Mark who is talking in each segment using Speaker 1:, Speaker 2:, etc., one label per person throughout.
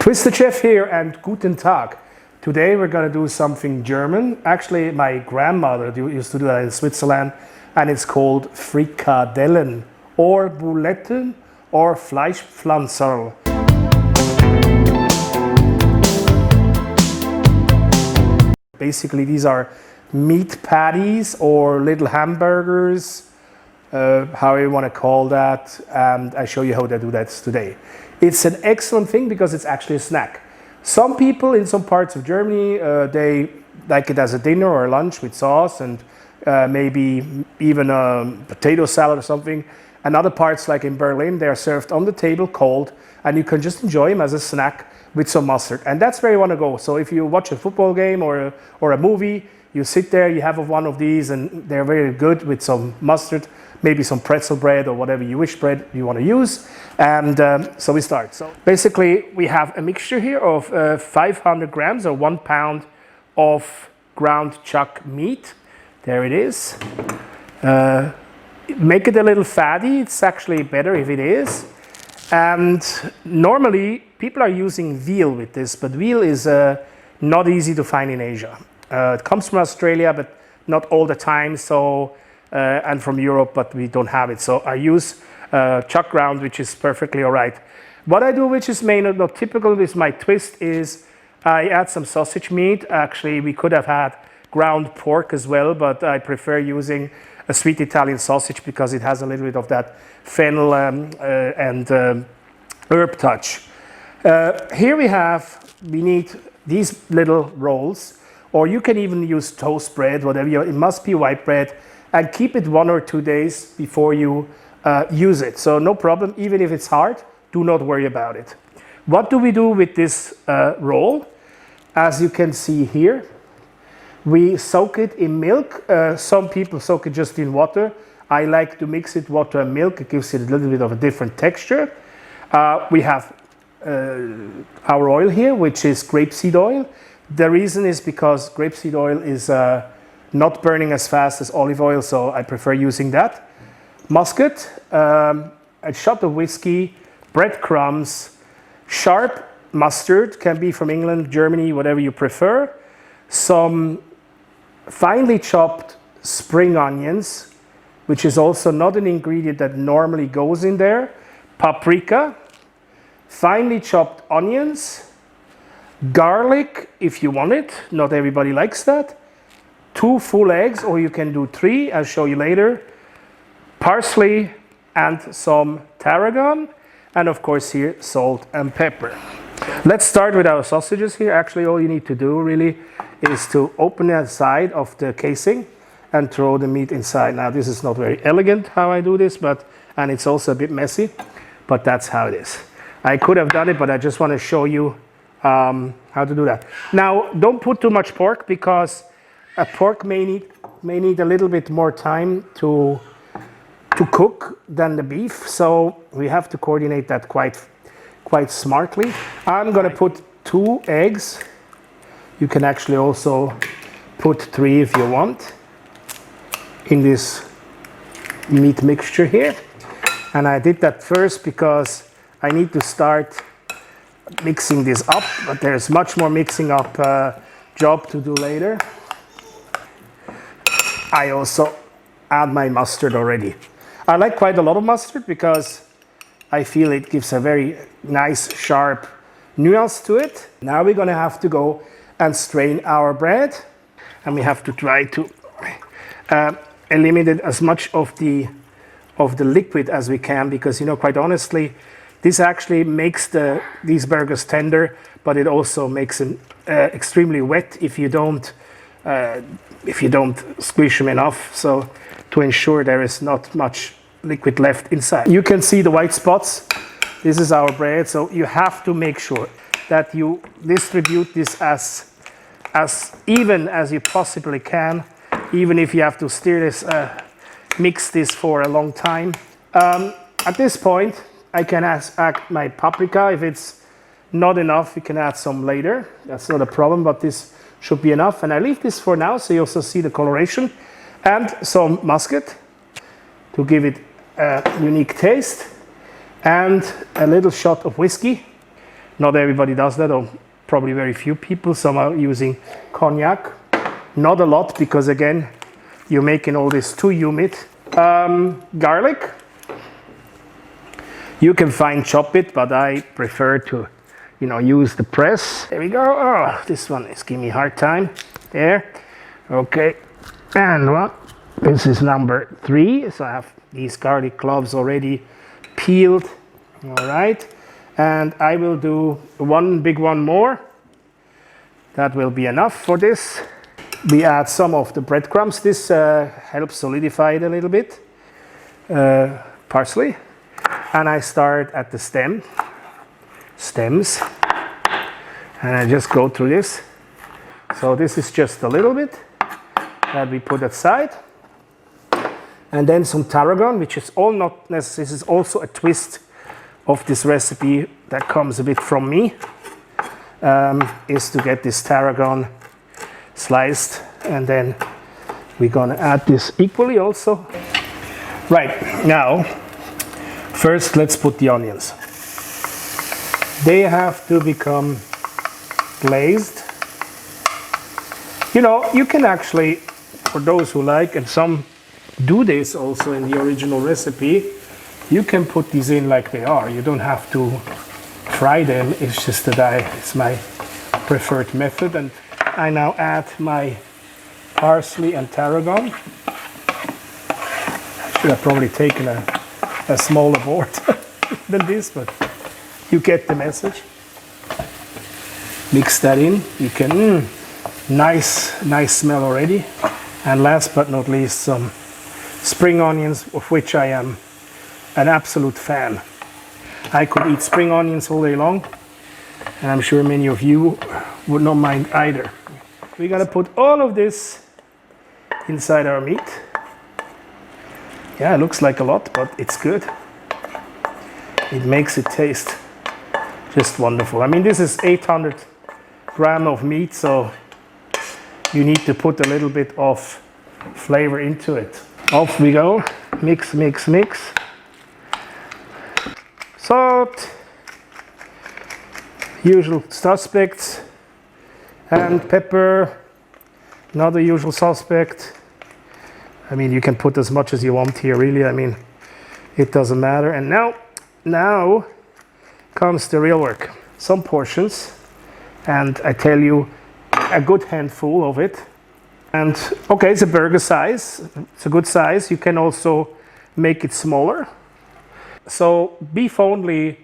Speaker 1: Twisted Chef here and Guten Tag. Today we're going to do something German. Actually, my grandmother used to do that in Switzerland, and it's called Frikadellen or Buletten or Fleischpflanzerl. Basically, these are meat patties or little hamburgers, however you want to call that, and I show you how to do that today. It's an excellent thing because it's actually a snack. Some people in some parts of Germany, they like it as a dinner or a lunch with sauce and maybe even a potato salad or something. And other parts, like in Berlin, they are served on the table cold, and you can just enjoy them as a snack with some mustard. And that's where you want to go. So if you watch a football game or a movie, you sit there, you have one of these, and they're very good with some mustard, maybe some pretzel bread or whatever you wish bread you want to use. And so we start. So basically, we have a mixture here of 500 grams or 1 pound of ground chuck meat. There it is. Make it a little fatty. It's actually better if it is. And normally, people are using veal with this, but veal is not easy to find in Asia. It comes from Australia, but not all the time. So, and from Europe, but we don't have it. So I use chuck ground, which is perfectly all right. What I do, which is not typical with my twist, is I add some sausage meat. Actually, we could have had ground pork as well, but I prefer using a sweet Italian sausage because it has a little bit of that fennel and herb touch. Here we need these little rolls, or you can even use toast bread, whatever. It must be white bread, and keep it 1 or 2 days before you use it. So no problem, even if it's hard, do not worry about it. What do we do with this roll? As you can see here, we soak it in milk. Some people soak it just in water. I like to mix it water and milk. It gives it a little bit of a different texture. We have our oil here, which is grapeseed oil. The reason is because grapeseed oil is not burning as fast as olive oil, so I prefer using that. Muscat, a shot of whiskey, breadcrumbs, sharp mustard, can be from England, Germany, whatever you prefer. Some finely chopped spring onions, which is also not an ingredient that normally goes in there. Paprika, finely chopped onions, garlic if you want it, not everybody likes that. 2 full eggs, or you can do 3, I'll show you later. Parsley and some tarragon, and of course here salt and pepper. Let's start with our sausages here. Actually, all you need to do really is to open the side of the casing and throw the meat inside. Now this is not very elegant how I do this, and it's also a bit messy, but that's how it is. I could have done it, but I just want to show you how to do that. Now, don't put too much pork because a pork may need a little bit more time to cook than the beef, so we have to coordinate that quite smartly. I'm going to put 2 eggs. You can actually also put 3 if you want in this meat mixture here. And I did that first because I need to start mixing this up, but there's much more mixing up job to do later. I also add my mustard already. I like quite a lot of mustard because I feel it gives a very nice sharp nuance to it. Now we're gonna have to go and strain our bread, and we have to try to eliminate as much of the liquid as we can, because quite honestly, this actually makes these burgers tender, but it also makes them extremely wet if you don't squish them enough. So to ensure there is not much liquid left inside. You can see the white spots. This is our bread, so you have to make sure that you distribute this as even as you possibly can, even if you have to stir this, mix this for a long time. At this point, I can add my paprika. If it's not enough, you can add some later. That's not a problem, but this should be enough. And I leave this for now, so you also see the coloration. And some muscat to give it a unique taste. And a little shot of whiskey. Not everybody does that, or probably very few people. Some are using cognac. Not a lot, because again, you're making all this too humid. Garlic. You can fine chop it, but I prefer to, use the press. There we go. Oh, this one is giving me a hard time. There. Okay. And well, this is number 3. So I have these garlic cloves already peeled. All right. And I will do one big one more. That will be enough for this. We add some of the breadcrumbs. This helps solidify it a little bit. Parsley. And I start at the stems. And I just go through this. So this is just a little bit that we put aside. And then some tarragon, which is all not necessary. This is also a twist of this recipe that comes a bit from me, is to get this tarragon sliced, and then we're gonna add this equally also. Right, now, first let's put the onions. They have to become glazed. You can actually, for those who like, and some do this also in the original recipe, you can put these in like they are. You don't have to fry them. It's just that it's my preferred method. And I now add my parsley and tarragon. Should have probably taken a smaller board than this, but you get the message. Mix that in. You can, nice smell already. And last but not least, some spring onions, of which I am an absolute fan. I could eat spring onions all day long, and I'm sure many of you would not mind either. We're gonna put all of this inside our meat. Yeah, it looks like a lot, but it's good. It makes it taste just wonderful. I mean, this is 800 grams of meat, so you need to put a little bit of flavor into it. Off we go. Mix, mix, mix. Salt, usual suspects, and pepper, another usual suspect. I mean, you can put as much as you want here, really. I mean, it doesn't matter. And now comes the real work. Some portions, and I tell you, a good handful of it. And okay, it's a burger size. It's a good size. You can also make it smaller. So beef only,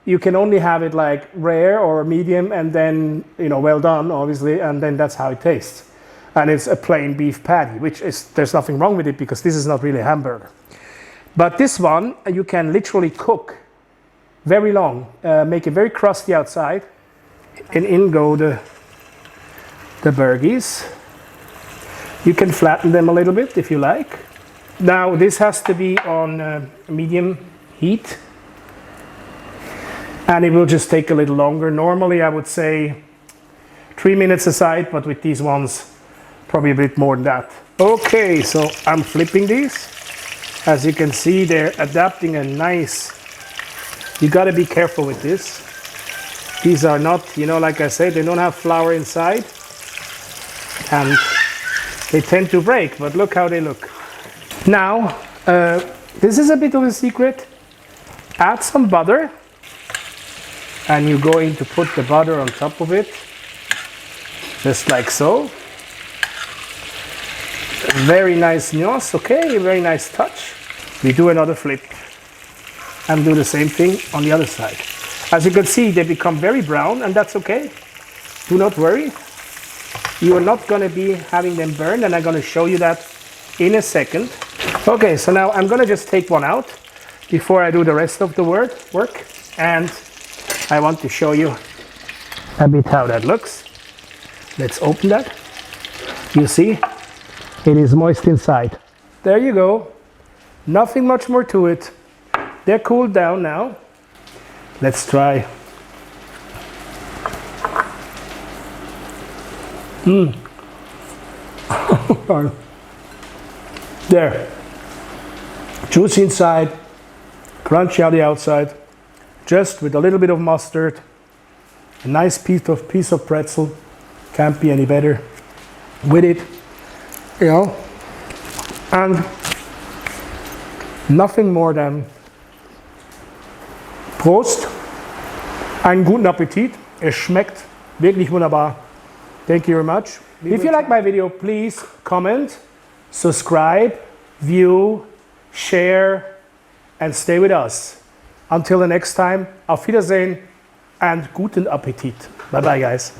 Speaker 1: you can only have it like rare or medium, and then, well done, obviously, and then that's how it tastes. And it's a plain beef patty, which is, there's nothing wrong with it, because this is not really a hamburger. But this one, you can literally cook very long, make it very crusty outside, and in go the burgies. You can flatten them a little bit if you like. Now this has to be on medium heat, and it will just take a little longer. Normally I would say 3 minutes aside, but with these ones probably a bit more than that. Okay, so I'm flipping these. As you can see, they're adapting a nice, you got to be careful with this. These are not, like I said, they don't have flour inside, and they tend to break, but look how they look. Now, this is a bit of a secret. Add some butter, and you're going to put the butter on top of it, just like so. Very nice nuance, okay, very nice touch. We do another flip and do the same thing on the other side. As you can see, they become very brown, and that's okay. Do not worry. You are not going to be having them burned, and I'm going to show you that in a second. Okay, so now I'm going to just take one out before I do the rest of the work, and I want to show you a bit how that looks. Let's open that. You see, it is moist inside. There you go. Nothing much more to it. They're cooled down now. Let's try. There. Juicy inside, crunchy on the outside, just with a little bit of mustard A nice piece of pretzel, can't be any better with it, you know. And nothing more than Prost, einen guten Appetit. Es schmeckt wirklich wunderbar. Thank you very much. If you like my video, please comment, subscribe, view, share, and stay with us. Until the next time, auf Wiedersehen and guten Appetit. Bye bye, guys.